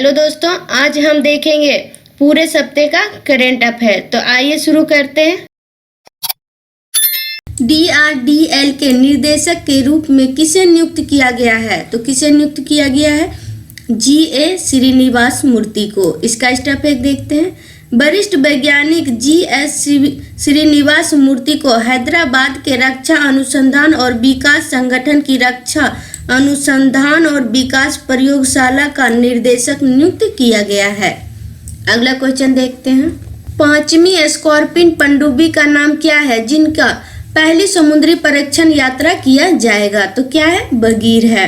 Hello दोस्तों, आज हम देखेंगे पूरे सप्ताह का करंट अफेयर। तो आइए शुरू करते हैं। DRDL के निर्देशक के रूप में किसे नियुक्त किया गया है? तो किसे नियुक्त किया गया है? GA श्रीनिवास मूर्ति को। इसका स्टेप देखते हैं। वरिष्ठ वैज्ञानिक GS श्रीनिवास मूर्ति को हैदराबाद के रक्षा अनुसंधान और विकास संगठन की रक्षा अनुसंधान और विकास प्रयोगशाला का निर्देशक नियुक्त किया गया है। अगला क्वेश्चन देखते हैं। 5वीं स्कॉर्पिन पनडुब्बी का नाम क्या है जिनका पहली समुद्री परीक्षण यात्रा किया जाएगा? तो क्या है? बगीर है।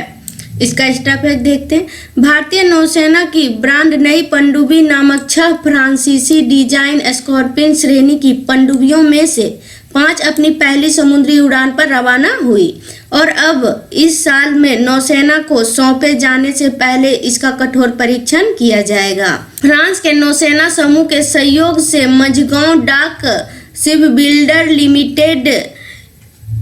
इसका स्टेप देखते हैं। भारतीय नौसेना की ब्रांड नई पनडुब्बी नामक 6 फ्रांसीसी डिजाइन स्कॉर्पिन श्रेणी की पनडुब्बियों में से 5 अपनी पहली समुद्री उड़ान पर रवाना हुई और अब इस साल में नौसेना को सौंपे जाने से पहले इसका कठोर परीक्षण किया जाएगा। फ्रांस के नौसेना समूह के सहयोग से मझगांव डाक शिप बिल्डर लिमिटेड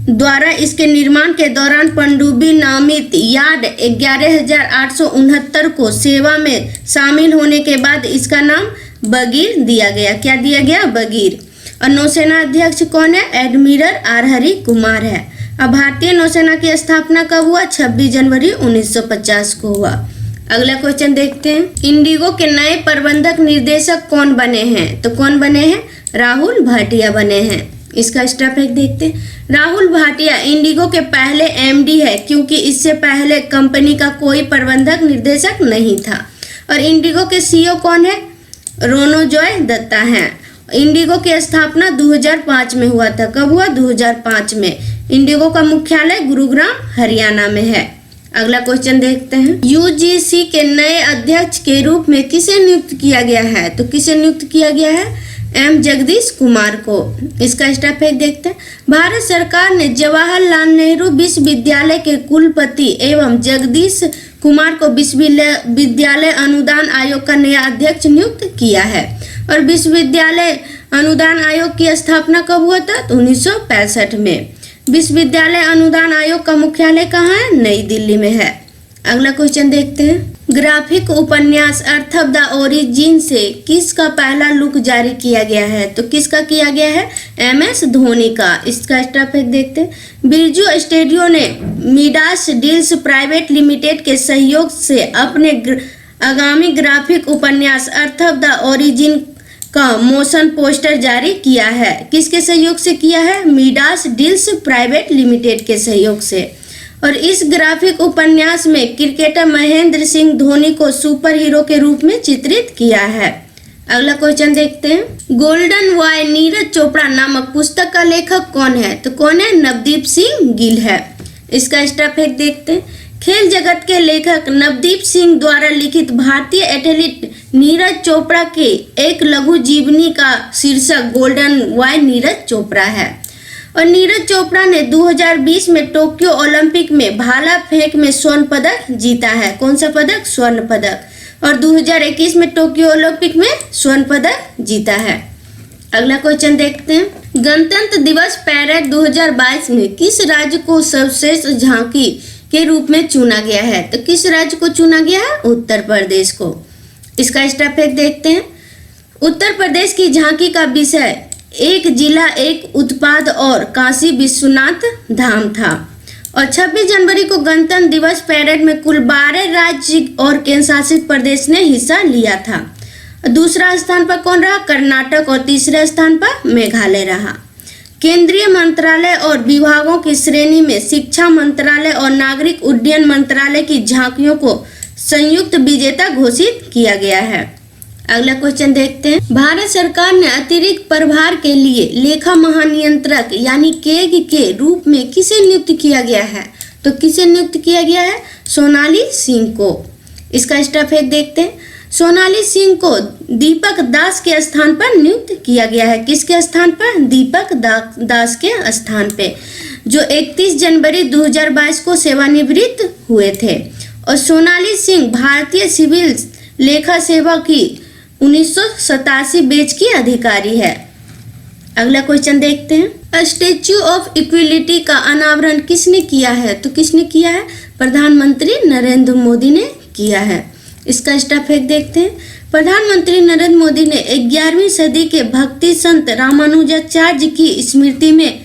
द्वारा इसके निर्माण के दौरान पनडुब्बी नामित यार्ड 11,869 को सेवा में शामिल होने के बाद इसका नाम बगीर दिया गया। क्या दिया गया? बगीर। और नौसेना अध्यक्ष कौन है? एडमिरल आर हरि कुमार है। अब भारतीय नौसेना की स्थापना कब हुआ? 26 जनवरी 1950 को हुआ। अगला क्वेश्चन देखते हैं। इंडिगो के नए प्रबंधक निर्देशक कौन बने हैं? तो कौन बने हैं? राहुल भाटिया बने हैं। इसका स्टेप देखते हैं। राहुल भाटिया इंडिगो के पहले MD है क्योंकि इससे पहले कंपनी का कोई प्रबंधक निर्देशक नहीं था। और इंडिगो के CEO कौन है? रोनोजॉय दत्ता हैं। इंडिगो की स्थापना 2005 में हुआ था। कब हुआ? 2005 में। इंडिगो का मुख्यालय गुरुग्राम हरियाणा में है। अगला क्वेश्चन देखते हैं। UGC के नए अध्यक्ष के रूप में किसे नियुक्त किया गया है? तो किसे नियुक्त किया गया है? M जगदीश कुमार को। इसका स्टेप देखते हैं। भारत सरकार ने जवाहरलाल नेहरू विश्वविद्यालय के कुलपति एवं जगदीश कुमार को विश्वविद्यालय अनुदान आयोग का नया अध्यक्ष नियुक्त किया है। और विश्वविद्यालय अनुदान आयोग की स्थापना कब हुआ था? तो 1965 में। विश्वविद्यालय अनुदान आयोग का मुख्यालय कहाँ है? नई दिल्ली में है। अगला क्वेश्चन देखते हैं। ग्राफिक उपन्यास अर्थ ऑफ द ओरिजिन से किसका पहला लुक जारी किया गया है? तो किसका किया गया है? MS धोनी का। इसका स्टेप देखते हैं। बिरजू स्टूडियो ने मिडास डील्स प्राइवेट लिमिटेड के सहयोग से अपने आगामी ग्राफिक उपन्यास अर्थ ऑफ द ओरिजिन का मोशन पोस्टर जारी किया है। किसके सहयोग से किया है? मिडास डील्स प्राइवेट लिमिटेड के सहयोग से। और इस ग्राफिक उपन्यास में क्रिकेटर महेंद्र सिंह धोनी को सुपर हीरो के रूप में चित्रित किया है। अगला क्वेश्चन देखते हैं। गोल्डन बॉय नीरज चोपड़ा नामक पुस्तक का लेखक कौन है? तो कौन है? नवदीप सिंह गिल है। इसका स्टेप देखते हैं। खेल जगत के लेखक नवदीप सिंह द्वारा लिखित भारतीय एथलीट नीरज चोपड़ा के एक लघु जीवनी का शीर्षक गोल्डन बॉय नीरज चोपड़ा है। और नीरज चोपड़ा ने 2020 में टोक्यो ओलंपिक में भाला फेंक में स्वर्ण पदक जीता है। कौन सा पदक? स्वर्ण पदक। और 2021 में टोक्यो ओलंपिक में स्वर्ण पदक जीता है। अगला क्वेश्चन देखते हैं। गणतंत्र दिवस पैरेड 2022 में किस राज्य को सर्वश्रेष्ठ झांकी के रूप में चुना गया है? तो किस राज्य को चुना गया है? उत्तर प्रदेश को। इसका स्टेप देखते हैं। उत्तर प्रदेश की झांकी का विषय एक जिला एक उत्पाद और काशी विश्वनाथ धाम था। और 26 जनवरी को गणतंत्र दिवस पैरेड में कुल 12 राज्य और केंद्र शासित प्रदेश ने हिस्सा लिया था। दूसरा स्थान पर कौन रहा? कर्नाटक। और तीसरे स्थान पर मेघालय रहा। केंद्रीय मंत्रालय और विभागों की श्रेणी में शिक्षा मंत्रालय और नागरिक उड्डयन मंत्रालय की झांकियों को संयुक्त विजेता घोषित किया गया है। अगला क्वेश्चन देखते हैं। भारत सरकार ने अतिरिक्त प्रभार के लिए लेखा महानियंत्रक यानी केग के रूप में किसे नियुक्त किया गया है? तो किसे नियुक्त किया गया है? सोनाली सिंह को। इसका स्टेप देखते हैं। सोनाली सिंह को दीपक दास के स्थान पर नियुक्त किया गया है। किसके स्थान पर? दीपक दास के स्थान पे, जो 31 जनवरी 2022 को सेवानिवृत्त हुए थे। और सोनाली सिंह भारतीय सिविल लेखा सेवा की 1987 बैच की अधिकारी है। अगला क्वेश्चन देखते हैं। स्टैच्यू ऑफ इक्विलिटी का अनावरण किसने किया है? तो किसने किया है? प्रधानमंत्री नरेंद्र मोदी ने किया है। इसका स्टफ एक देखते हैं। प्रधानमंत्री नरेंद्र मोदी ने 11वीं सदी के भक्ति संत रामानुजाचार्य की स्मृति में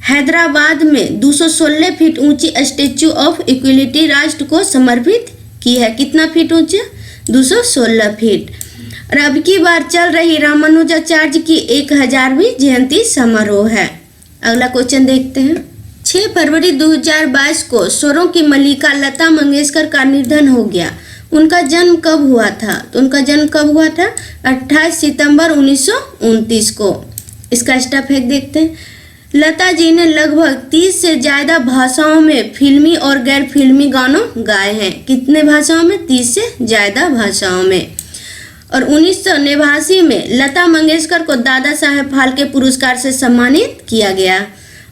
हैदराबाद में 216 फीट ऊंची स्टैच्यू ऑफ इक्वलिटी राष्ट्र को समर्पित की है। कितना फीट ऊंचा? 216 फीट। और अब की बार चल रही रामानुजाचार्य की 1000वीं जयंती समारोह है। अगला क्वेश्चन देखते हैं। 6 फरवरी 2022 को स्वरों की मल्लिका लता मंगेशकर का निधन हो गया। उनका जन्म कब हुआ था? तो उनका जन्म कब हुआ था? 28 सितंबर 1929 को। इसका स्टफ एक देखते हैं। लता जी ने लगभग 30 से ज़्यादा भाषाओं में फिल्मी और गैर फिल्मी गानों गाए हैं। कितने भाषाओं में? 30 से ज़्यादा भाषाओं में। और 1989 में लता मंगेशकर को दादा साहेब फाल्के पुरस्कार से सम्मानित किया गया।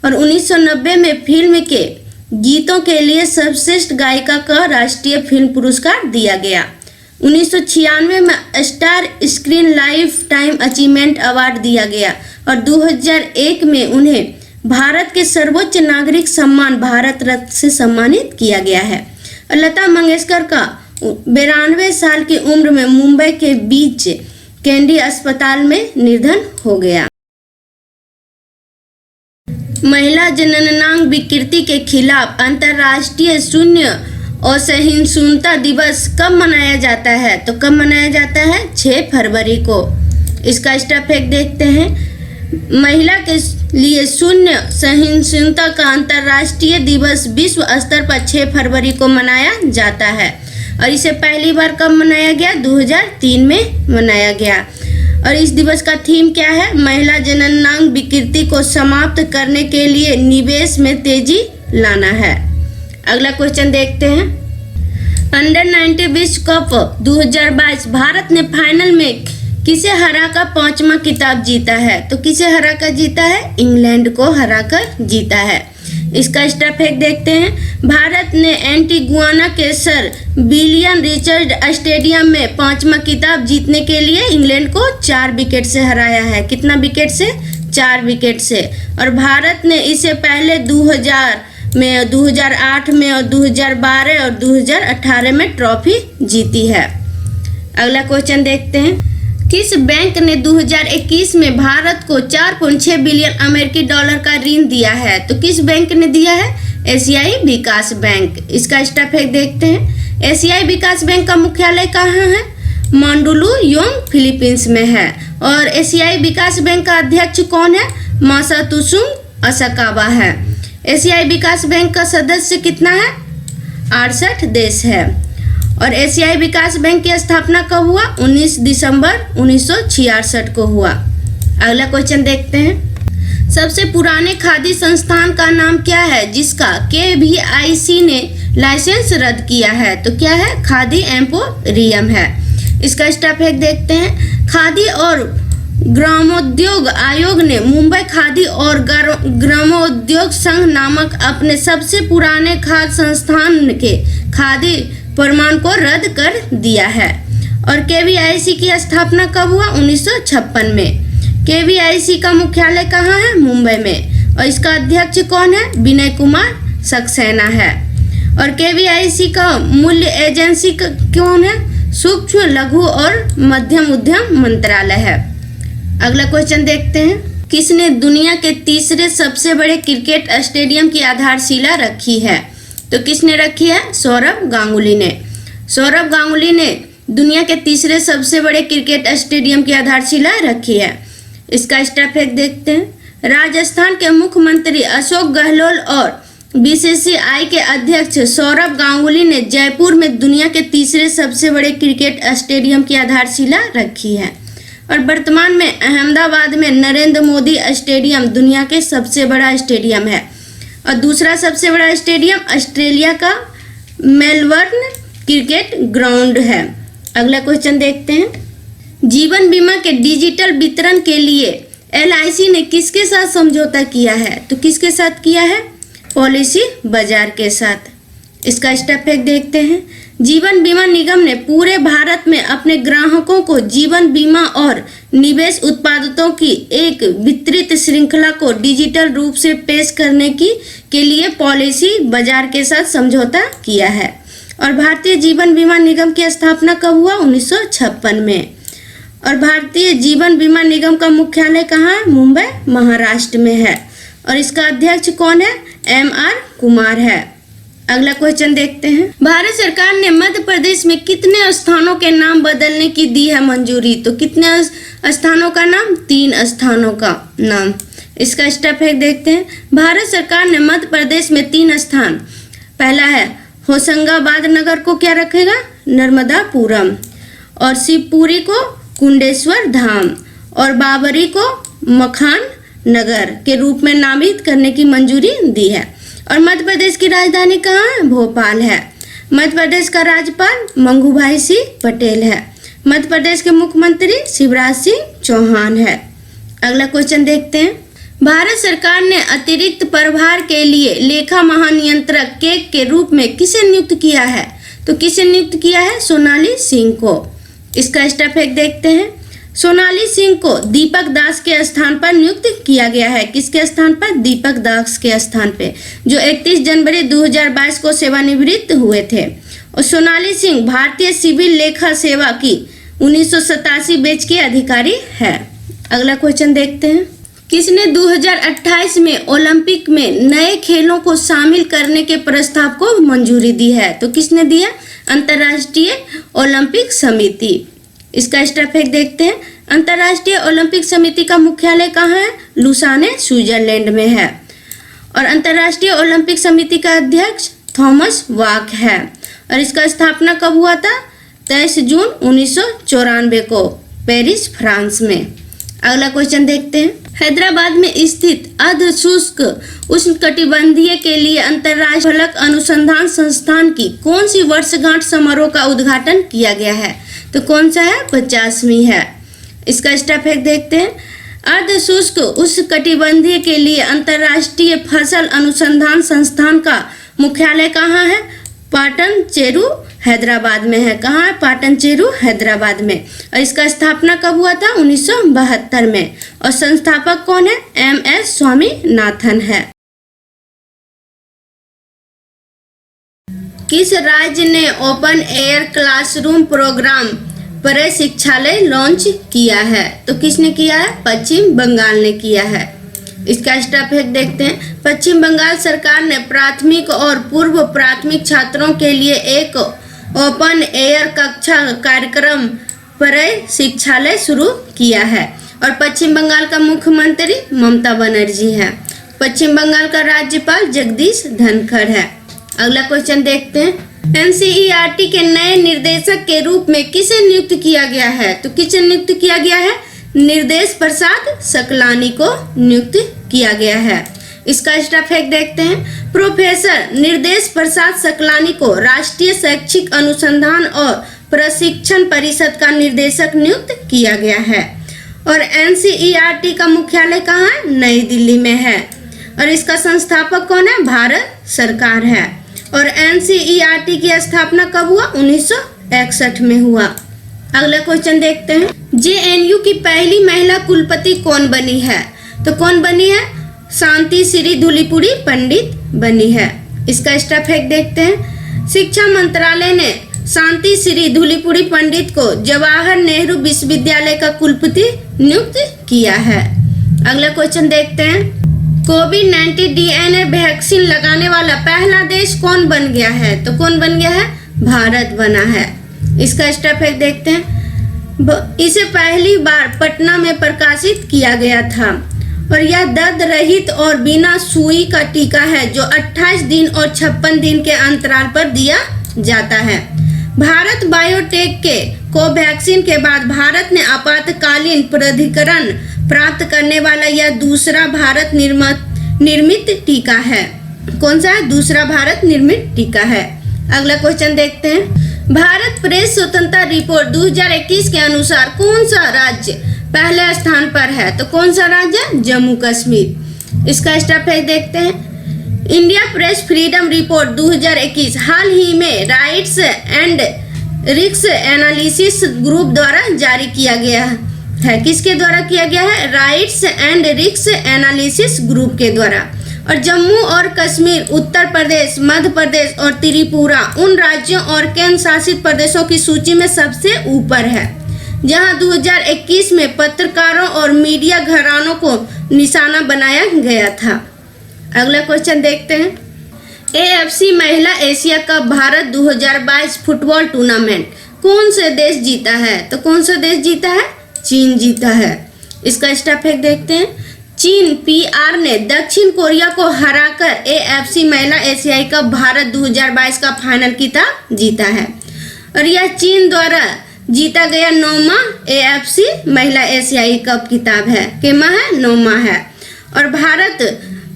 और 1990 में फिल्म के गीतों के लिए सर्वश्रेष्ठ गायिका का राष्ट्रीय फिल्म पुरस्कार दिया गया। 1996 में star screen life time achievement award दिया गया। और 2001 में उन्हें भारत के सर्वोच्च नागरिक सम्मान भारत रत्न से सम्मानित किया गया है। और लता मंगेशकर का 92 साल की उम्र में मुंबई के बीच कैंडी अस्पताल में निधन हो गया। महिला जननांग विकृति के खिलाफ अंतर्राष्ट्रीय शून्य असहिष्णुता दिवस कब मनाया जाता है? तो कब मनाया जाता है? 6 फरवरी को। इसका स्टफ एक देखते हैं। महिला के लिए शून्य सहिष्णुता का अंतर्राष्ट्रीय दिवस विश्व स्तर पर 6 फरवरी को मनाया जाता है। और इसे पहली बार कब मनाया गया? 2003 में मनाया गया। और इस दिवस का थीम क्या है? महिला जननांग विकृति को समाप्त करने के लिए निवेश में तेजी लाना है। अगला क्वेश्चन देखते हैं। अंडर 19 विश्व कप 2022 भारत ने फाइनल में किसे हराकर 5वां खिताब जीता है? तो किसे हराकर जीता है? इंग्लैंड को हराकर जीता है। इसका स्टफ एक देखते हैं। भारत ने एंटीगुआना के सर विलियम रिचर्ड स्टेडियम में 5वां खिताब जीतने के लिए इंग्लैंड को 4 विकेट से हराया है। कितना विकेट से? 4 विकेट से। और भारत ने इसे पहले 2000 में, 2008 में और 2012 और 2018 में ट्रॉफी जीती है। अगला क्वेश्चन देखते हैं। किस बैंक ने 2021 में भारत को 4.6 बिलियन अमेरिकी डॉलर का ऋण दिया है? तो किस बैंक ने दिया है? एशियाई विकास बैंक। इसका स्टफ एक देखते हैं। एशियाई विकास बैंक का मुख्यालय कहाँ है? मांडुलुयोंग फिलीपींस में है। और एशियाई विकास बैंक का अध्यक्ष कौन है? मासातुसुंग असाकावा है। एशियाई विकास बैंक का सदस्य कितना है? 68 देश है। और एशियाई विकास बैंक की स्थापना कब हुआ? 19 दिसंबर 1966 को हुआ। अगला क्वेश्चन देखते हैं। सबसे पुराने खादी संस्थान का नाम क्या है जिसका KVIC ने लाइसेंस रद्द किया है? तो क्या है? खादी एम्पोरियम है। इसका स्टफ एक देखते हैं। खादी और ग्रामोद्योग आयोग ने मुंबई खादी और ग्रामोद्योग संघ नामक अपने सबसे पुराने खाद्य संस्थान के खादी प्रमाण को रद्द कर दिया है। और KVIC की स्थापना कब हुआ? 1956 में। KVIC का मुख्यालय कहाँ है? मुंबई में। और इसका अध्यक्ष कौन है? विनय कुमार सक्सेना है। और KVIC का मूल्य एजेंसी कौन है? सूक्ष्म लघु और मध्यम उद्यम मंत्रालय है। अगला क्वेश्चन देखते हैं। किसने दुनिया के तीसरे सबसे बड़े क्रिकेट स्टेडियम की आधारशिला रखी है? तो किसने रखी है? सौरभ गांगुली ने। सौरभ गांगुली ने दुनिया के तीसरे सबसे बड़े क्रिकेट स्टेडियम की आधारशिला रखी है। इसका स्टेप एक देखते हैं। राजस्थान के मुख्यमंत्री अशोक गहलोत और BCCI के अध्यक्ष सौरभ गांगुली ने जयपुर में दुनिया के तीसरे सबसे बड़े क्रिकेट स्टेडियम की आधारशिला रखी है। और वर्तमान में अहमदाबाद में नरेंद्र मोदी स्टेडियम दुनिया के सबसे बड़ा स्टेडियम है। और दूसरा सबसे बड़ा स्टेडियम ऑस्ट्रेलिया का मेलबर्न क्रिकेट ग्राउंड है। अगला क्वेश्चन देखते हैं। जीवन बीमा के डिजिटल वितरण के लिए LIC ने किसके साथ समझौता किया है? तो किसके साथ किया है? पॉलिसी बाजार के साथ। इसका स्टेप एक देखते हैं। जीवन बीमा निगम ने पूरे भारत में अपने ग्राहकों को जीवन बीमा और निवेश उत्पादों की एक विस्तृत श्रृंखला को डिजिटल रूप से पेश करने के लिए पॉलिसी बाजार के साथ समझौता किया है। और भारतीय जीवन बीमा निगम की स्थापना कब हुआ? 1956 में। और भारतीय जीवन बीमा निगम का मुख्यालय कहाँ है? मुंबई, महाराष्ट्र में है। और इसका अध्यक्ष कौन है? M.R. कुमार है। अगला क्वेश्चन देखते हैं। भारत सरकार ने मध्य प्रदेश में कितने स्थानों के नाम बदलने की दी है मंजूरी? तो कितने स्थानों का नाम? 3 स्थानों का नाम। इसका स्टेप है देखते हैं। भारत सरकार ने मध्य प्रदेश में 3 स्थान, पहला है होशंगाबाद नगर को क्या रखेगा? नर्मदापुरम। और शिवपुरी को कुंडेश्वर धाम और बाबरी को मखान नगर के रूप में नामित करने की मंजूरी दी है। और मध्य प्रदेश की राजधानी कहाँ है? भोपाल है। मध्य प्रदेश का राज्यपाल मंगूभाई सिंह पटेल है। मध्य प्रदेश के मुख्यमंत्री शिवराज सिंह चौहान है। अगला क्वेश्चन देखते हैं। भारत सरकार ने अतिरिक्त प्रभार के लिए लेखा महानियंत्रक के रूप में किसे नियुक्त किया है? तो किसे नियुक्त किया है? सोनाली सिंह को। इसका स्टेप एक देखते हैं। सोनाली सिंह को दीपक दास के स्थान पर नियुक्त किया गया है। किसके स्थान पर? दीपक दास के स्थान पे, जो 31 जनवरी 2022 को सेवानिवृत्त हुए थे। और सोनाली सिंह भारतीय सिविल लेखा सेवा की 1987 बैच के अधिकारी है। अगला क्वेश्चन देखते हैं। किसने 2028 में ओलंपिक में नए खेलों को शामिल करने के प्रस्ताव को मंजूरी दी है? तो किसने दी है? अंतर्राष्ट्रीय ओलंपिक समिति। इसका स्टेप एक देखते हैं। अंतर्राष्ट्रीय ओलंपिक समिति का मुख्यालय कहाँ है? लुसाने, स्विट्जरलैंड में है। और अंतर्राष्ट्रीय ओलंपिक समिति का अध्यक्ष थॉमस वाक है। और इसका स्थापना कब हुआ था? 23 जून 1994 को पेरिस, फ्रांस में। अगला क्वेश्चन देखते हैं। हैदराबाद में स्थित अर्ध शुष्क उष्णकटिबंधीय के लिए अंतर्राष्ट्रीय फलक अनुसंधान संस्थान की कौन सी वर्षगांठ समारोह का उद्घाटन किया गया है? तो कौन सा है? 50वीं है। इसका स्टेप एक देखते हैं। अर्ध शुष्क उष्णकटिबंधीय के लिए अंतर्राष्ट्रीय फसल अनुसंधान संस्थान का मुख्यालय कहाँ है? पाटन चेरू, हैदराबाद में है। कहाँ है? पाटन चेरू, हैदराबाद में। और इसका स्थापना कब हुआ था? 1972 में। और संस्थापक कौन है? M.S. स्वामीनाथन है। किस राज्य ने ओपन एयर क्लासरूम प्रोग्राम प्रशिक्षालय लॉन्च किया है? तो किसने किया है? पश्चिम बंगाल ने किया है। इसका स्टेप एक देखते हैं। पश्चिम बंगाल सरकार ने प्राथमिक और पूर्व प्राथमिक छात्रों के लिए एक ओपन एयर कक्षा कार्यक्रम प्रशिक्षालय शुरू किया है। और पश्चिम बंगाल का मुख्यमंत्री ममता बनर्जी है। पश्चिम बंगाल का राज्यपाल जगदीश धनखड़ है। अगला क्वेश्चन देखते हैं। NCERT के नए निर्देशक के रूप में किसे नियुक्त किया गया है? तो किसे नियुक्त किया गया है? निर्देश प्रसाद सकलानी को नियुक्त किया गया है। इसका स्टेप एक देखते हैं। प्रोफेसर निर्देश प्रसाद सकलानी को राष्ट्रीय शैक्षिक अनुसंधान और प्रशिक्षण परिषद का निर्देशक नियुक्त किया गया है। और NCERT का मुख्यालय कहाँ है? नई दिल्ली में है। और इसका संस्थापक कौन है? भारत सरकार है। और NCERT की स्थापना कब हुआ? 1961 में हुआ। अगला क्वेश्चन देखते हैं। JNU की पहली महिला कुलपति कौन बनी है? तो कौन बनी है? शांति श्री धूलीपुड़ी पंडित बनी है। इसका स्टेप एक देखते हैं। शिक्षा मंत्रालय ने शांति श्री धूलीपुड़ी पंडित को जवाहर नेहरू विश्वविद्यालय का कुलपति नियुक्त किया है। अगला क्वेश्चन देखते हैं। कोविड-19 DNA वैक्सीन लगाने वाला पहला देश कौन बन गया है? तो कौन बन गया है? भारत बना है। इसका स्टेप एक देखते हैं। इसे पहली बार पटना में प्रकाशित किया गया था। और यह दर्द रहित और बिना सुई का टीका है जो 28 दिन और 56 दिन के अंतराल पर दिया जाता है। भारत बायोटेक के कोवैक्सीन के बाद भारत ने आपातकालीन प्राधिकरण प्राप्त करने वाला यह दूसरा भारत निर्मित टीका है। कौन सा है? दूसरा भारत निर्मित टीका है। अगला क्वेश्चन देखते हैं। भारत प्रेस स्वतंत्रता रिपोर्ट 2021 के अनुसार कौन सा राज्य पहले स्थान पर है? तो कौन सा राज्य? जम्मू कश्मीर। इसका स्टेप है देखते हैं। इंडिया प्रेस फ्रीडम रिपोर्ट 2021 हाल ही में rights and risk analysis group द्वारा जारी किया गया है। किसके द्वारा किया गया है? Rights and risk analysis group के द्वारा। और जम्मू और कश्मीर, उत्तर प्रदेश, मध्य प्रदेश और त्रिपुरा उन राज्यों और केंद्र शासित प्रदेशों की सूची में सबसे ऊपर है जहां 2021 में पत्रकारों और मीडिया घरानों को निशाना बनाया गया था। अगला क्वेश्चन देखते हैं। AFC महिला Asia cup Bharat 2022 football tournament कौन से देश जीता है? तो कौन सा देश जीता है? चीन जीता है। इसका स्टेप फैक्ट देखते हैं। चीन PR ने दक्षिण कोरिया को हराकर AFC महिला एशियाई कप भारत 2022 का फाइनल खिताब जीता है और यह चीन द्वारा जीता गया 9वां AFC महिला एशियाई कप खिताब है। कितना है? 9वां है। और भारत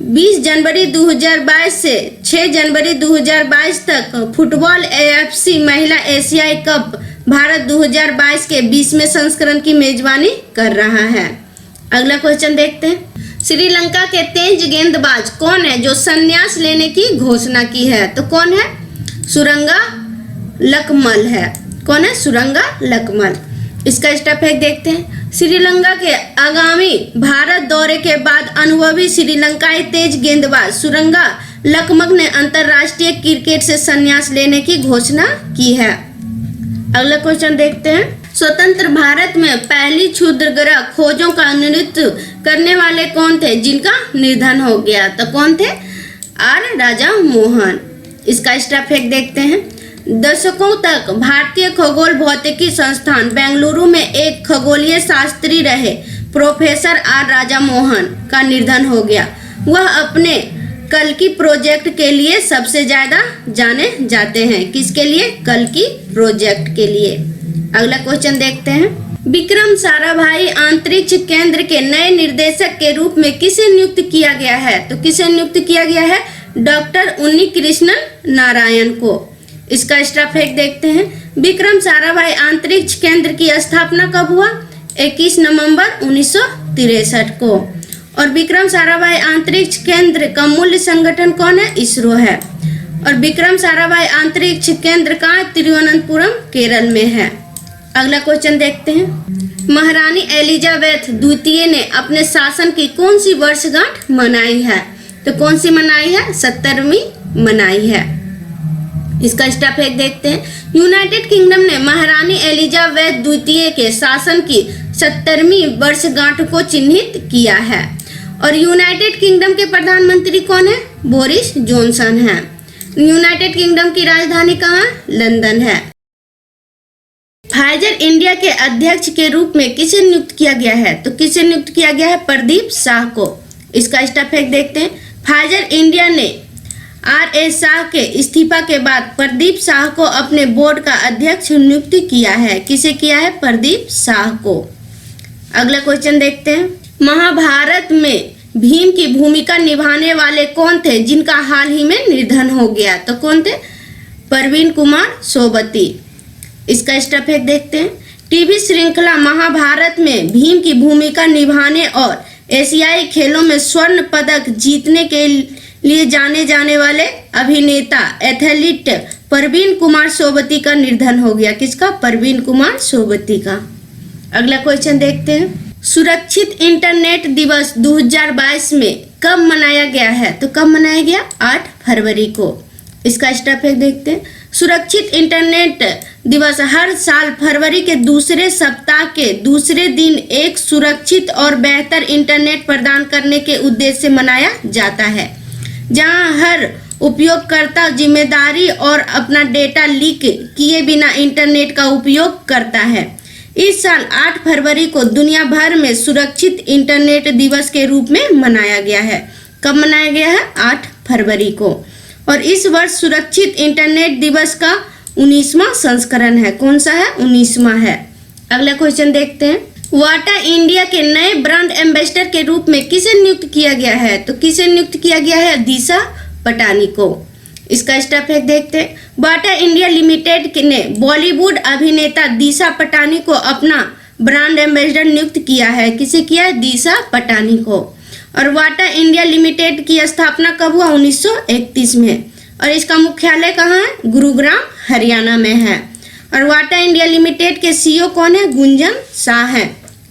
20 जनवरी 2022 से 6 जनवरी 2022 तक फुटबॉल AFC महिला एशियाई कप भारत 2022 के 20वें संस्करण की मेजबानी कर रहा है। अगला क्वेश्चन देखते हैं। श्रीलंका के तेज गेंदबाज कौन है जो संन्यास लेने की घोषणा की है? तो कौन है? सुरंगा लकमल है। कौन है? सुरंगा लकमल। इसका स्टेप फैक्ट देखते हैं। श्रीलंका के आगामी भारत दौरे के बाद अनुभवी श्रीलंकाई तेज गेंदबाज सुरंगा लकमल ने अंतर्राष्ट्रीय क्रिकेट से संन्यास लेने की घोषणा की है। अगला क्वेश्चन देखते हैं। स्वतंत्र भारत में पहली क्षुद्रग्रह खोजों का नेतृत्व करने वाले कौन थे जिनका निधन हो गया? तो कौन थे? R राजा मोहन। इसका स्टेप फैक्ट देखते हैं। दशकों तक भारतीय खगोल भौतिकी संस्थान बेंगलुरु में एक खगोलीय शास्त्री रहे प्रोफेसर R राजा मोहन का निधन हो गया। वह अपने कल्कि प्रोजेक्ट के लिए सबसे ज्यादा जाने जाते हैं। किसके लिए? कल्कि प्रोजेक्ट के लिए। अगला क्वेश्चन देखते हैं। विक्रम साराभाई अंतरिक्ष केंद्र के नए निर्देशक के रूप में किसे नियुक्त किया गया है? तो किसे नियुक्त किया गया है? डॉक्टर उन्नी कृष्णन नारायण को। इसका स्टेप फैक्ट देखते हैं। विक्रम साराभाई अंतरिक्ष केंद्र की स्थापना कब हुआ? 21 नवंबर 1963 को। और विक्रम साराभाई अंतरिक्ष केंद्र का मूल संगठन कौन है? इसरो है। और विक्रम साराभाई अंतरिक्ष केंद्र कहाँ? तिरुवनंतपुरम, केरल में है। अगला क्वेश्चन देखते हैं। महारानी एलिजाबेथ द्वितीय ने अपने शासन की कौन सी वर्षगांठ मनाई है? तो कौन सी मनाई है? 70वीं मनाई है। इसका स्टेप फैक्ट देखते हैं। यूनाइटेड किंगडम ने महारानी एलिजाबेथ द्वितीय के शासन की 70वीं वर्षगांठ को चिन्हित किया है। और यूनाइटेड किंगडम के प्रधानमंत्री कौन है? बोरिस जॉनसन है। यूनाइटेड किंगडम की राजधानी कहाँ? लंदन है। फाइजर इंडिया के अध्यक्ष के रूप में किसे नियुक्त किया गया है? तो किसे नियुक्त किया गया है? प्रदीप शाह को। इसका स्टेप फैक्ट देखते हैं। फाइजर इंडिया ने R.A. शाह के इस्तीफा के बाद प्रदीप शाह को अपने बोर्ड का अध्यक्ष नियुक्त किया है। किसे किया है? प्रदीप शाह को। अगला क्वेश्चन देखते हैं। महाभारत में भीम की भूमिका निभाने वाले कौन थे जिनका हाल ही में निधन हो गया? तो कौन थे? प्रवीण कुमार सोबती। इसका स्टेप फैक्ट देखते हैं। टीवी श्रृंखला महाभारत में भीम की भूमिका निभाने और एशियाई खेलों में स्वर्ण पदक जीतने के लिए जाने जाने वाले अभिनेता एथलीट प्रवीण कुमार सोबती का निधन हो गया। किसका? प्रवीण कुमार सोबती का। अगला क्वेश्चन देखते हैं। सुरक्षित इंटरनेट दिवस 2022 में कब मनाया गया है? तो कब मनाया गया? 8 फरवरी को। इसका स्टेप फैक्ट देखते हैं। सुरक्षित इंटरनेट दिवस हर साल फरवरी के दूसरे सप्ताह के दूसरे दिन एक सुरक्षित और बेहतर इंटरनेट प्रदान करने के उद्देश्य से मनाया जाता है, जहां हर उपयोगकर्ता जिम्मेदारी और अपना डेटा लीक किए बिना इंटरनेट का उपयोग करता है। इस साल 8 फरवरी को दुनिया भर में सुरक्षित इंटरनेट दिवस के रूप में मनाया गया है। कब मनाया गया है? 8 फरवरी को। और इस वर्ष सुरक्षित इंटरनेट दिवस का 19वां संस्करण है। कौन सा है? 19वां है। अगला क्वेश्चन देखते हैं। वाटा इंडिया के नए ब्रांड एम्बेसडर के रूप में किसे नियुक्त किया गया है? तो किसे नियुक्त किया गया है? दिशा पटानी को। इसका स्टेप फैक्ट देखते हैं। बाटा इंडिया लिमिटेड ने बॉलीवुड अभिनेता दिशा पटानी को अपना ब्रांड एम्बेसडर नियुक्त किया है। किसे किया है? दिशा पटानी को। और बाटा इंडिया लिमिटेड की स्थापना कब हुआ? 1931 में। और इसका मुख्यालय कहाँ है? गुरुग्राम, हरियाणा में है। और बाटा इंडिया लिमिटेड के CEO कौन है? गुंजन शाह है।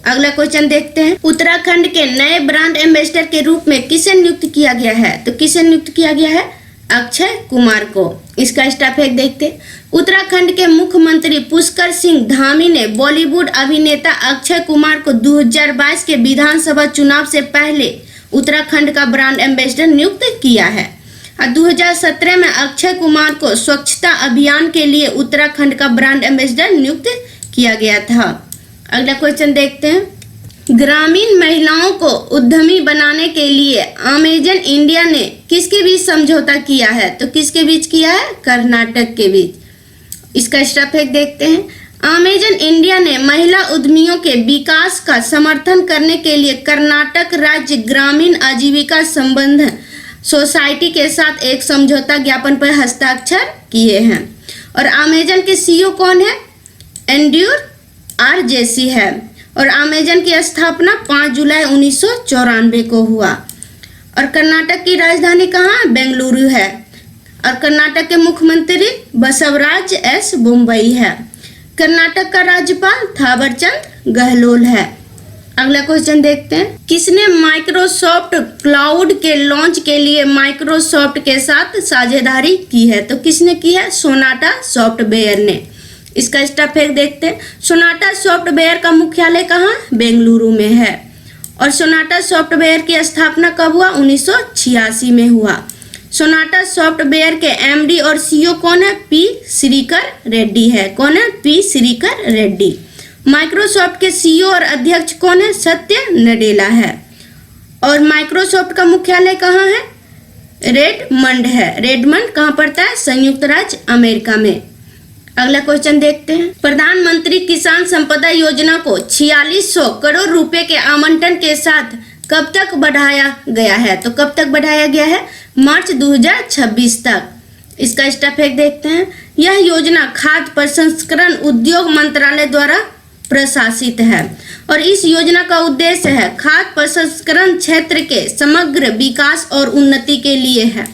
अगला क्वेश्चन देखते हैं, उत्तराखंड के नए ब्रांड एम्बेसडर के रूप में किसे नियुक्त किया गया है? तो किसे नियुक्त किया गया है? अक्षय कुमार को। इसका स्टाफ एक देखते हैं, उत्तराखंड के मुख्यमंत्री पुष्कर सिंह धामी ने बॉलीवुड अभिनेता अक्षय कुमार को 2022 के विधानसभा चुनाव से पहले उत्तराखंड का ब्रांड एम्बेसडर नियुक्त किया है। 2017 में अक्षय कुमार को स्वच्छता अभियान के लिए उत्तराखंड का ब्रांड एम्बेसडर नियुक्त किया गया था। अगला क्वेश्चन देखते हैं, ग्रामीण महिलाओं को उद्यमी बनाने के लिए अमेजन इंडिया ने किसके बीच समझौता किया है? तो किसके बीच किया है? कर्नाटक के बीच। इसका स्टेप एक देखते हैं, अमेजन इंडिया ने महिला उद्यमियों के विकास का समर्थन करने के लिए कर्नाटक राज्य ग्रामीण आजीविका संबंध सोसाइटी के साथ एक समझौता ज्ञापन पर हस्ताक्षर किए हैं। और अमेजन के सीईओ कौन है? एंड्रयू आरजेसी है। और अमेजन की स्थापना 5 जुलाई 1994 को हुआ। और कर्नाटक की राजधानी कहाँ है? बेंगलुरु है। और कर्नाटक के मुख्यमंत्री बसवराज एस बोम्मई है। कर्नाटक का राज्यपाल थावरचंद गहलोत है। अगला क्वेश्चन देखते हैं, किसने माइक्रोसॉफ्ट क्लाउड के लॉन्च के लिए माइक्रोसॉफ्ट के साथ साझेदारी की है? तो किसने की है? सोनाटा सॉफ्टवेयर ने। इसका स्टेप एक देखते हैं, सोनाटा सॉफ्टवेयर का मुख्यालय कहाँ? बेंगलुरु में है। और सोनाटा सॉफ्टवेयर की स्थापना कब हुआ? 1986 में हुआ। सोनाटा सॉफ्टवेयर के एमडी और सीईओ कौन है? पी श्रीकर रेड्डी है। कौन है? पी श्रीकर रेड्डी। माइक्रोसॉफ्ट के सीईओ और अध्यक्ष कौन है? सत्य नडेला है। और माइक्रोसॉफ्ट का मुख्यालय कहाँ है? रेडमंड है। रेडमंड कहाँ पड़ता है? संयुक्त राज्य अमेरिका में। अगला क्वेश्चन देखते हैं, प्रधानमंत्री किसान संपदा योजना को 4600 करोड़ रुपए के आवंटन के साथ कब तक बढ़ाया गया है? तो कब तक बढ़ाया गया है? मार्च 2026 तक। इसका स्टेप एक देखते हैं, यह योजना खाद्य प्रसंस्करण उद्योग मंत्रालय द्वारा प्रशासित है और इस योजना का उद्देश्य है खाद्य प्रसंस्करण क्षेत्र के समग्र विकास और उन्नति के लिए है।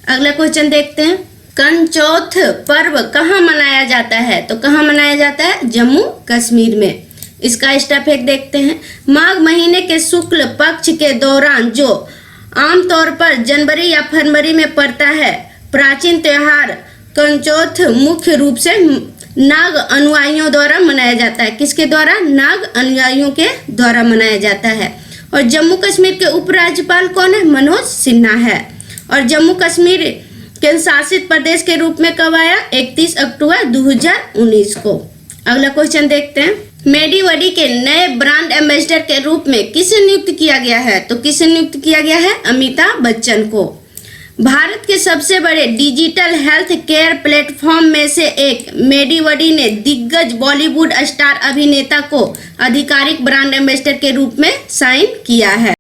अगला क्वेश्चन देखते हैं, कंचौथ पर्व कहाँ मनाया जाता है? तो कहाँ मनाया जाता है? जम्मू कश्मीर में। इसका स्टेप एक देखते हैं, माघ महीने के शुक्ल पक्ष के दौरान जो आमतौर पर जनवरी या फरवरी में पड़ता है, प्राचीन त्योहार कंचौथ मुख्य रूप से नाग अनुयायियों द्वारा मनाया जाता है। किसके द्वारा? नाग अनुयायियों के द्वारा मनाया जाता है। और जम्मू कश्मीर के उपराज्यपाल कौन है? मनोज सिन्हा है। और जम्मू कश्मीर केंद्र शासित प्रदेश के रूप में कब आया? 31 अक्टूबर 2019 को। अगला क्वेश्चन देखते हैं, मेडिवडी के नए ब्रांड एम्बेसडर के रूप में किसे नियुक्त किया गया है? तो किसे नियुक्त किया गया है? अमिताभ बच्चन को। भारत के सबसे बड़े डिजिटल हेल्थ केयर प्लेटफॉर्म में से एक मेडिवडी ने दिग्गज बॉलीवुड स्टार अभिनेता को आधिकारिक ब्रांड एम्बेसडर के रूप में साइन किया है।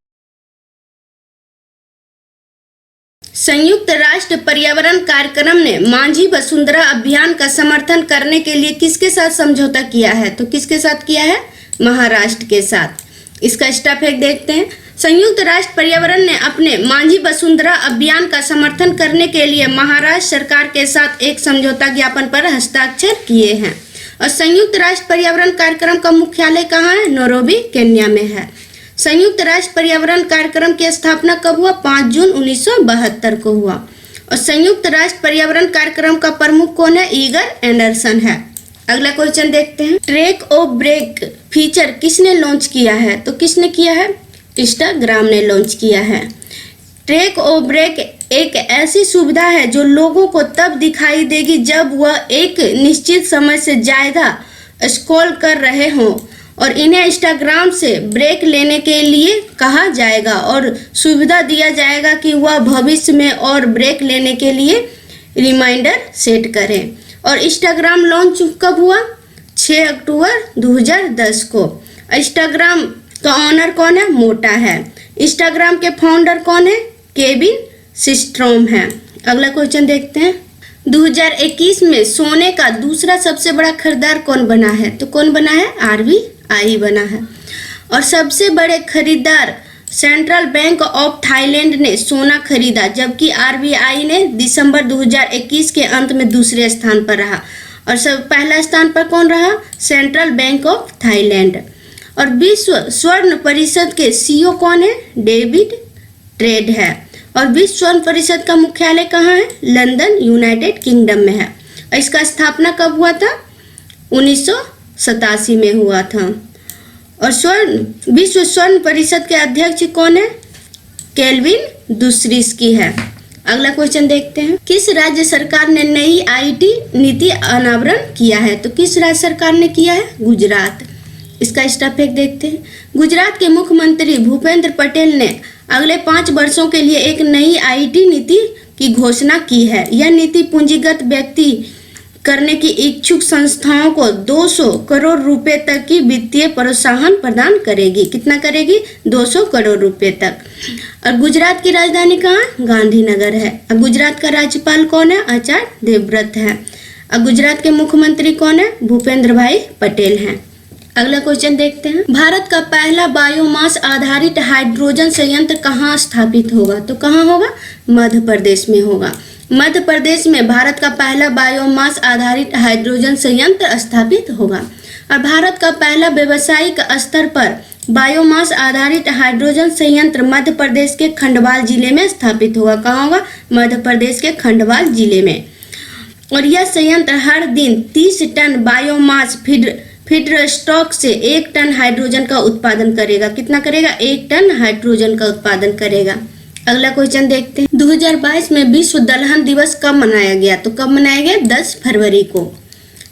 संयुक्त राष्ट्र पर्यावरण कार्यक्रम ने मांझी वसुंधरा अभियान का समर्थन करने के लिए किसके साथ समझौता किया है? तो किसके साथ किया है? महाराष्ट्र के साथ। इसका स्टेप एक देखते हैं, संयुक्त राष्ट्र पर्यावरण ने अपने मांझी वसुंधरा अभियान का समर्थन करने के लिए महाराष्ट्र सरकार के साथ एक समझौता ज्ञापन पर हस्ताक्षर किए हैं। और संयुक्त राष्ट्र पर्यावरण कार्यक्रम का मुख्यालय कहाँ है? नैरोबी केन्या में है। संयुक्त राष्ट्र पर्यावरण कार्यक्रम की स्थापना कब हुआ? 5 जून 1972 को हुआ। और संयुक्त राष्ट्र पर्यावरण कार्यक्रम का प्रमुख कौन है? ईगर एंडरसन है। अगला क्वेश्चन देखते हैं, ट्रैक और ब्रेक फीचर किसने लॉन्च किया है? तो किसने किया है? इंस्टाग्राम ने लॉन्च किया है। ट्रैक और ब्रेक एक ऐसी सुविधा है जो लोगों को तब दिखाई देगी जब वह एक निश्चित समय से ज्यादा स्क्रॉल कर रहे हों और इन्हें इंस्टाग्राम से ब्रेक लेने के लिए कहा जाएगा और सुविधा दिया जाएगा कि वह भविष्य में और ब्रेक लेने के लिए रिमाइंडर सेट करें। और इंस्टाग्राम लॉन्च कब हुआ? 6 अक्टूबर 2010 को। इंस्टाग्राम का ऑनर कौन है? मोटा है। इंस्टाग्राम के फाउंडर कौन है? केविन सिस्ट्रोम है। अगला क्वेश्चन देखते हैं, 2021 में सोने का दूसरा सबसे बड़ा खरीदार कौन बना है? तो कौन बना है? RBI बना है। और सबसे बड़े खरीदार सेंट्रल बैंक ऑफ थाईलैंड ने सोना खरीदा, जबकि RBI ने दिसंबर 2021 के अंत में दूसरे स्थान पर रहा। और सब पहला स्थान पर कौन रहा? Central bank of Thailand. और विश्व स्वर्ण परिषद के सीईओ कौन है? डेविड ट्रेड है। और विश्व स्वर्ण परिषद का मुख्यालय कहाँ है? लंदन, यूनाइटेड किंगडम में है। और इसका स्थापना कब हुआ था? 1987 में हुआ था। और विश्व स्वर्ण परिषद के अध्यक्ष कौन है? केल्विन दुस्रिस्की है। अगला क्वेश्चन देखते हैं, किस राज्य सरकार ने नई आईटी नीति अनावरण किया है? तो किस राज्य सरकार ने किया है? गुजरात। इसका स्टेप एक देखते हैं। गुजरात के मुख्यमंत्री भूपेंद्र पटेल ने अगले 5 वर्षों के लिए एक नई आईटी नीति की घोषणा की है। यह नीति पूंजीगत व्यक्ति करने की इच्छुक संस्थाओं को 200 करोड़ रुपए तक की वित्तीय प्रोत्साहन प्रदान करेगी। कितना करेगी? 200 करोड़ रुपए तक। और गुजरात की राजधानी कहाँ? गांधीनगर है। और गुजरात का राज्यपाल कौन है? आचार्य देवव्रत है। और गुजरात के मुख्यमंत्री कौन है? भूपेंद्र भाई पटेल हैं। अगला क्वेश्चन देखते हैं, भारत का पहला बायोमास आधारित हाइड्रोजन संयंत्र कहाँ स्थापित होगा? तो कहाँ होगा? मध्य प्रदेश में होगा। मध्य प्रदेश में भारत का पहला बायोमास आधारित हाइड्रोजन संयंत्र स्थापित होगा। और भारत का पहला व्यावसायिक स्तर पर बायोमास आधारित हाइड्रोजन संयंत्र मध्य प्रदेश के खंडवाल जिले में स्थापित होगा। कहाँ होगा? मध्य प्रदेश के खंडवाल जिले में। और यह संयंत्र हर दिन 30 टन बायोमास फीडर स्टॉक से 1 टन हाइड्रोजन का उत्पादन करेगा। कितना करेगा? 1 टन हाइड्रोजन का उत्पादन करेगा। अगला क्वेश्चन देखते हैं, 2022 में विश्व दलहन दिवस कब मनाया गया? तो कब मनाया गया? 10 फरवरी को।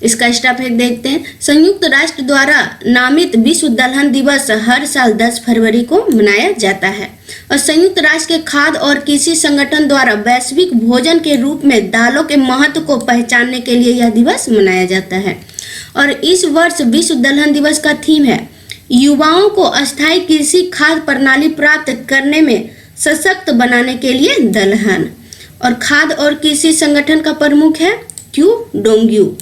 इसका स्टेप एक देखते हैं, संयुक्त राष्ट्र द्वारा नामित विश्व दलहन दिवस हर साल 10 फरवरी को मनाया जाता है। और संयुक्त राष्ट्र के खाद्य और कृषि संगठन द्वारा वैश्विक भोजन के रूप में दालों के महत्व को पहचानने के लिए यह दिवस मनाया जाता है। और इस वर्ष विश्व दलहन दिवस का थीम है, युवाओं को अस्थायी कृषि खाद्य प्रणाली प्राप्त करने में सशक्त बनाने के लिए दलहन। और खाद्य और कृषि संगठन का प्रमुख है क्यू डोंग्यू।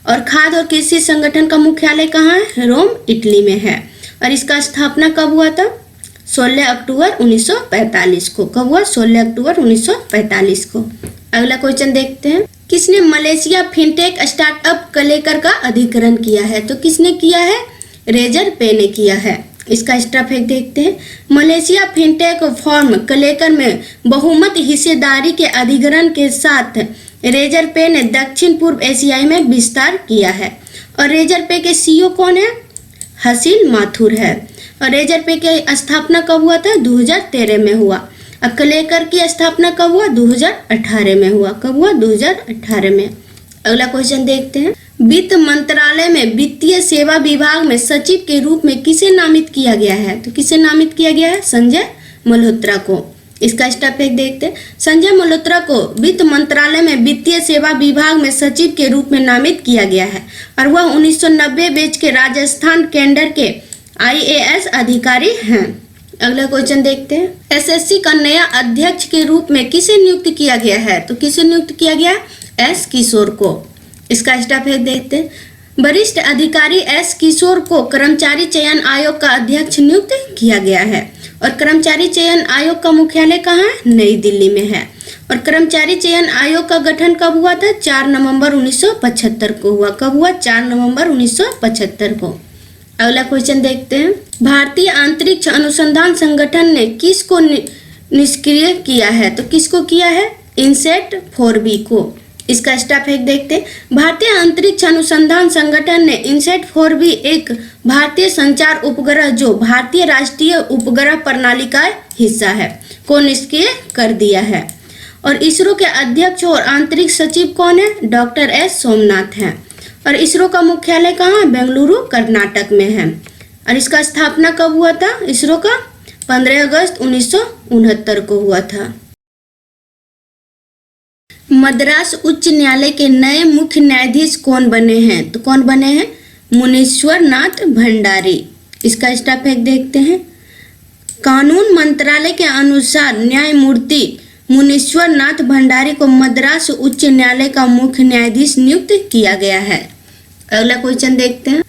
और खाद्य और कृषि संगठन का मुख्यालय कहाँ है? रोम, इटली में है। और इसका स्थापना कब हुआ था? 16 अक्टूबर 1945 को। कब हुआ? 16 अक्टूबर 1945 को। अगला क्वेश्चन देखते हैं, किसने मलेशिया फिनटेक स्टार्टअप क्लेकर का अधिग्रहण किया है? तो किसने किया है? रेजर पे ने किया है। इसका स्टेप एक देखते हैं, मलेशिया फिनटेक फॉर्म क्लेकर में बहुमत हिस्सेदारी के अधिग्रहण के साथ रेजर पे ने दक्षिण पूर्व एशियाई में विस्तार किया है। और रेजर पे के सीईओ कौन है? हसील माथुर है। और रेजर पे की स्थापना कब हुआ था? 2013 में हुआ। और क्लेकर की स्थापना कब हुआ? 2018 में हुआ। कब हुआ? 2018 में। अगला क्वेश्चन देखते हैं, वित्त मंत्रालय में वित्तीय सेवा विभाग में सचिव के रूप में किसे नामित किया गया है? तो किसे नामित किया गया है? संजय मल्होत्रा को। इसका स्टेप एक देखते हैं, संजय मल्होत्रा को वित्त मंत्रालय में वित्तीय सेवा विभाग में सचिव के रूप में नामित किया गया है। और वह 1990 बैच के राजस्थान कैडर के IAS अधिकारी हैं। अगला क्वेश्चन देखते हैं, SSC का नया अध्यक्ष के रूप में किसे नियुक्त किया गया है? तो किसे नियुक्त किया गया? S किशोर को। इसका स्टेप है देखते हैं, वरिष्ठ अधिकारी S किशोर को कर्मचारी चयन आयोग का अध्यक्ष नियुक्त किया गया है। और कर्मचारी चयन आयोग का मुख्यालय कहाँ है? नई दिल्ली में है। और कर्मचारी चयन आयोग का गठन कब हुआ था? 4 नवंबर 1975 को हुआ। कब हुआ? 4 नवंबर 1975 को। अगला क्वेश्चन देखते हैं, भारतीय अंतरिक्ष अनुसंधान संगठन ने किसको निष्क्रिय किया है? तो किसको किया है? इनसेट 4B को। इसका स्टेप एक देखते हैं, भारतीय अंतरिक्ष अनुसंधान संगठन ने इनसेट 4B एक भारतीय संचार उपग्रह जो भारतीय राष्ट्रीय उपग्रह प्रणाली का हिस्सा है को निष्क्रिय कर दिया है। और इसरो के अध्यक्ष और आंतरिक सचिव कौन है? डॉक्टर S सोमनाथ हैं। और इसरो का मुख्यालय कहाँ है? बेंगलुरु, कर्नाटक में है। और इसका स्थापना कब हुआ था? इसरो का 15 अगस्त 1969 को हुआ था। मद्रास उच्च न्यायालय के नए मुख्य न्यायाधीश कौन बने हैं? तो कौन बने हैं? मुनीश्वर नाथ भंडारी। इसका स्टेप एक देखते हैं, कानून मंत्रालय के अनुसार न्यायमूर्ति मुनीश्वर नाथ भंडारी को मद्रास उच्च न्यायालय का मुख्य न्यायाधीश नियुक्त किया गया है। अगला क्वेश्चन देखते हैं,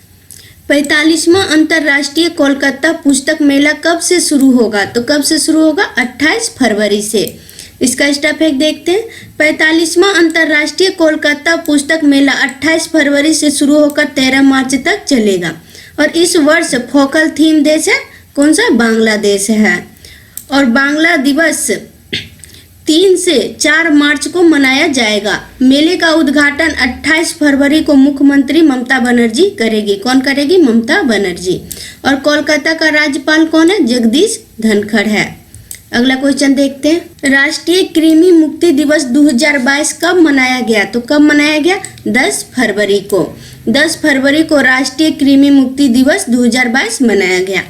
45वां अंतर्राष्ट्रीय कोलकाता पुस्तक मेला कब से शुरू होगा? तो कब से शुरू होगा? 28 फरवरी से। इसका स्टेप एक देखते हैं, 45वां अंतर्राष्ट्रीय कोलकाता पुस्तक मेला 28 फरवरी से शुरू होकर 13 मार्च तक चलेगा। और इस वर्ष फोकल थीम देश है कौन सा? बांग्लादेश है। और बांग्ला दिवस 3 से 4 मार्च को मनाया जाएगा। मेले का उद्घाटन 28 फरवरी को मुख्यमंत्री ममता बनर्जी करेगी। कौन करेगी? ममता बनर्जी। और कोलकाता का राज्यपाल कौन है? जगदीश धनखड़ है। अगला क्वेश्चन देखते हैं। राष्ट्रीय कृमि मुक्ति दिवस 2022 कब मनाया गया? तो कब मनाया गया? 10 फरवरी को। 10 फरवरी को राष्ट्रीय कृमि मुक्ति दिवस 2022 मनाया गया।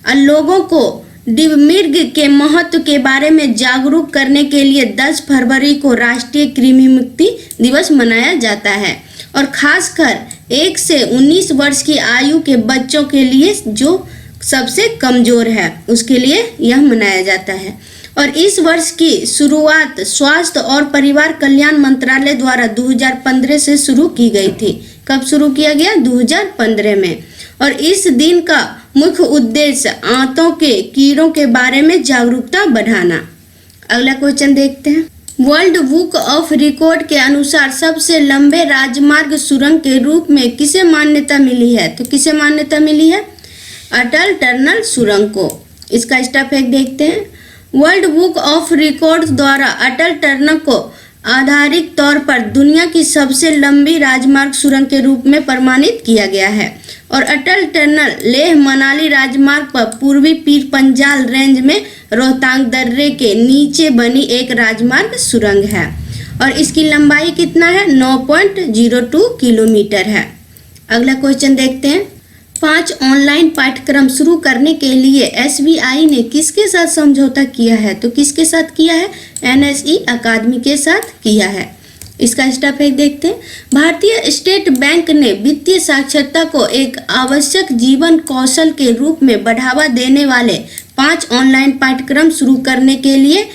और लोगों को डिवमिर्ग के महत्व के बारे में जागरूक करने के लिए 10 फरवरी को राष्ट्रीय कृमि मुक्ति दिवस मनाया जाता है। और खासकर 1 से 19 वर्ष की आयु के बच्चों के लिए जो सबसे कमजोर है उसके लिए यह मनाया जाता है। और इस वर्ष की शुरुआत स्वास्थ्य और परिवार कल्याण मंत्रालय द्वारा 2015 से शुरू की गई थी। कब शुरू किया गया? 2015 में। और इस दिन का मुख्य उद्देश्य आंतों के कीड़ों के बारे में जागरूकता बढ़ाना। अगला क्वेश्चन देखते हैं। वर्ल्ड बुक ऑफ रिकॉर्ड के अनुसार सबसे लंबे राजमार्ग सुरंग के रूप में किसे मान्यता मिली है? तो किसे मान्यता मिली है? अटल टनल सुरंग को। इसका स्टेप एक देखते हैं। वर्ल्ड बुक ऑफ रिकॉर्ड द्वारा अटल टनल को आधारिक तौर पर दुनिया की सबसे लंबी राजमार्ग सुरंग के रूप में प्रमाणित किया गया है। और अटल टनल लेह मनाली राजमार्ग पर पूर्वी पीर पंजाल रेंज में रोहतांग दर्रे के नीचे बनी एक राजमार्ग सुरंग है। और इसकी लंबाई कितना है? 9.02 किलोमीटर है। अगला क्वेश्चन देखते हैं। 5 ऑनलाइन पाठ्यक्रम शुरू करने के लिए SBI ने किसके साथ समझौता किया है? तो किसके साथ किया है? NSE अकादमी के साथ किया है। इसका स्टेप एक देखते हैं। भारतीय स्टेट बैंक ने वित्तीय साक्षरता को एक आवश्यक जीवन कौशल के रूप में बढ़ावा देने वाले 5 ऑनलाइन पाठ्यक्रम शुरू करने के लिए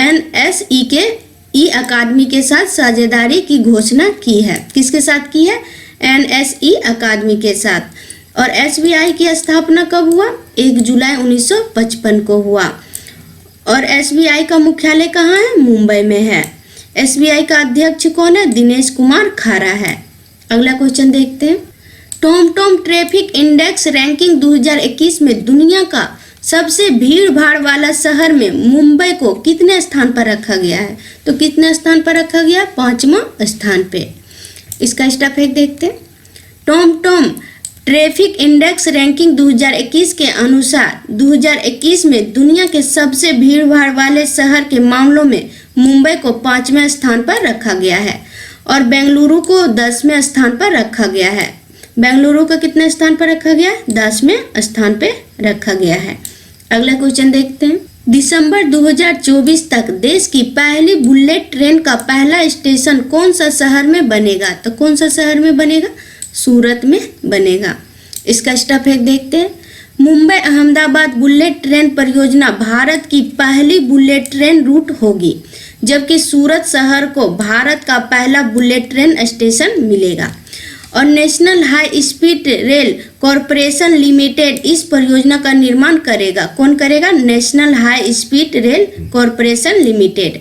NSE के अकादमी के साथ साझेदारी की घोषणा की है। किसके साथ की है? NSE अकादमी के साथ। और SBI की स्थापना कब हुआ? 1 जुलाई 1955 को हुआ। और SBI का मुख्यालय कहाँ है? मुंबई में है। SBI का अध्यक्ष कौन है? दिनेश कुमार खारा है। अगला क्वेश्चन देखते हैं। टॉम ट्रैफिक इंडेक्स रैंकिंग 2021 में दुनिया का सबसे भीड़ भाड़ वाला शहर में मुंबई को कितने स्थान पर रखा गया है? तो कितने स्थान पर रखा गया? 5वां स्थान पे। इसका स्टेप एक देखते हैं। टॉम ट्रैफिक इंडेक्स रैंकिंग 2021 के अनुसार 2021 में दुनिया के सबसे भीड़ भाड़ वाले शहर के मामलों में मुंबई को 5वें स्थान पर रखा गया है। और बेंगलुरु को 10वें स्थान पर रखा गया है। बेंगलुरु का कितने स्थान पर रखा गया? 10वें स्थान पे रखा गया है। अगला क्वेश्चन देखते हैं। दिसंबर 2024 तक देश की पहली बुलेट ट्रेन का पहला स्टेशन कौन सा शहर में बनेगा? तो कौन सा शहर में बनेगा? सूरत में बनेगा। इसका स्टेप एक देखते हैं। मुंबई अहमदाबाद बुलेट ट्रेन परियोजना भारत की पहली बुलेट ट्रेन रूट होगी, जबकि सूरत शहर को भारत का पहला बुलेट ट्रेन स्टेशन मिलेगा। और national high speed rail corporation limited इस परियोजना का निर्माण करेगा। कौन करेगा? National high speed rail corporation limited,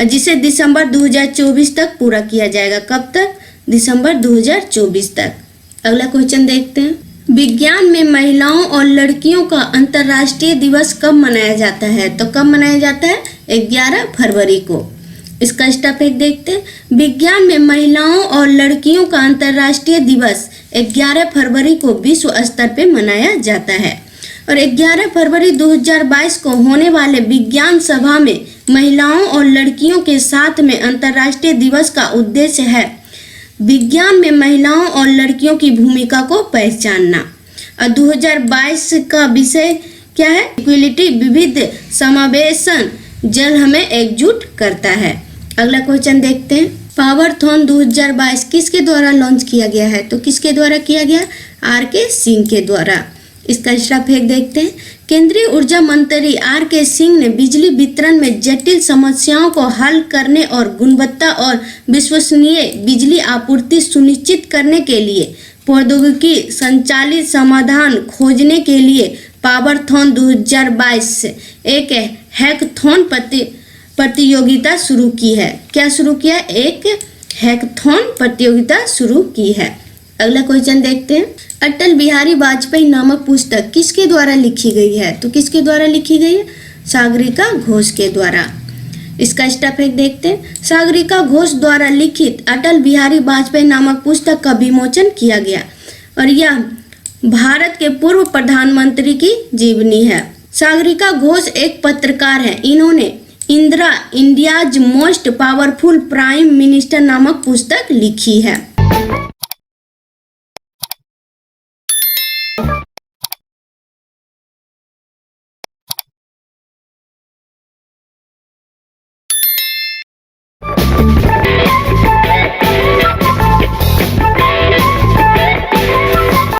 जिसे दिसंबर 2024 तक पूरा किया जाएगा। कब तक? दिसंबर 2024 तक। अगला क्वेश्चन देखते हैं। विज्ञान में महिलाओं और लड़कियों का अंतर्राष्ट्रीय दिवस कब मनाया जाता है? तो कब मनाया जाता है? 11 फरवरी को। इसका स्टेप एक देखते हैं। विज्ञान में महिलाओं और लड़कियों का अंतर्राष्ट्रीय दिवस 11 फरवरी को विश्व स्तर पे मनाया जाता है। और 11 फरवरी 2022 को होने वाले विज्ञान सभा में महिलाओं और लड़कियों के साथ में अंतर्राष्ट्रीय दिवस का उद्देश्य है विज्ञान में महिलाओं और लड़कियों की भूमिका को पहचानना। और 2022 का विषय क्या है? इक्विलिटी, विविध समावेशन, जल हमें एकजुट करता है। अगला क्वेश्चन देखते हैं। पावरथॉन 2022 किसके द्वारा लॉन्च किया गया है? तो किसके द्वारा किया गया? RK सिंह के द्वारा। इसका स्टेप एक देखते हैं। केंद्रीय ऊर्जा मंत्री RK सिंह ने बिजली वितरण में जटिल समस्याओं को हल करने और गुणवत्ता और विश्वसनीय बिजली आपूर्ति सुनिश्चित करने के लिए प्रौद्योगिकी संचालित समाधान खोजने के लिए पावरथॉन 2022 एक हैकाथॉन प्रतियोगिता शुरू की है। क्या शुरू किया? एक हैकाथॉन प्रतियोगिता शुरू की है। अगला क्वेश्चन देखते हैं। अटल बिहारी वाजपेयी नामक पुस्तक किसके द्वारा लिखी गई है? तो किसके द्वारा लिखी गई है? सागरिका घोष के द्वारा। इसका स्टैटिक देखते हैं। सागरिका घोष द्वारा लिखित अटल बिहारी वाजपेयी नामक पुस्तक का विमोचन किया गया और यह भारत के पूर्व प्रधानमंत्री की जीवनी है। सागरिका घोष एक पत्रकार है। इन्होंने Indira India's most powerful prime minister नामक पुस्तक लिखी है।